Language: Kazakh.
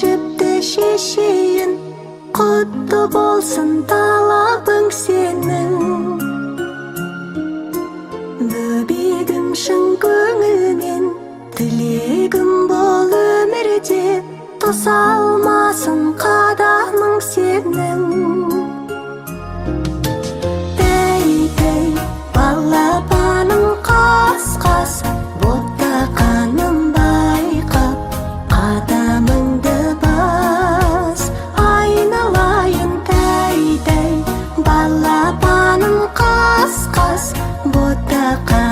жіпті шешейін, құтты болсын талабың сенің. Бөбегім шын көңілмен, тілегім бол өмірде, тоса алмасын қадамың сенің. Тәй-тәй, балапаным қас-қас, ботақаным байқап, қадамыңды бас. Айналайын тәй-тәй, балапаным қас-қас, ботақаным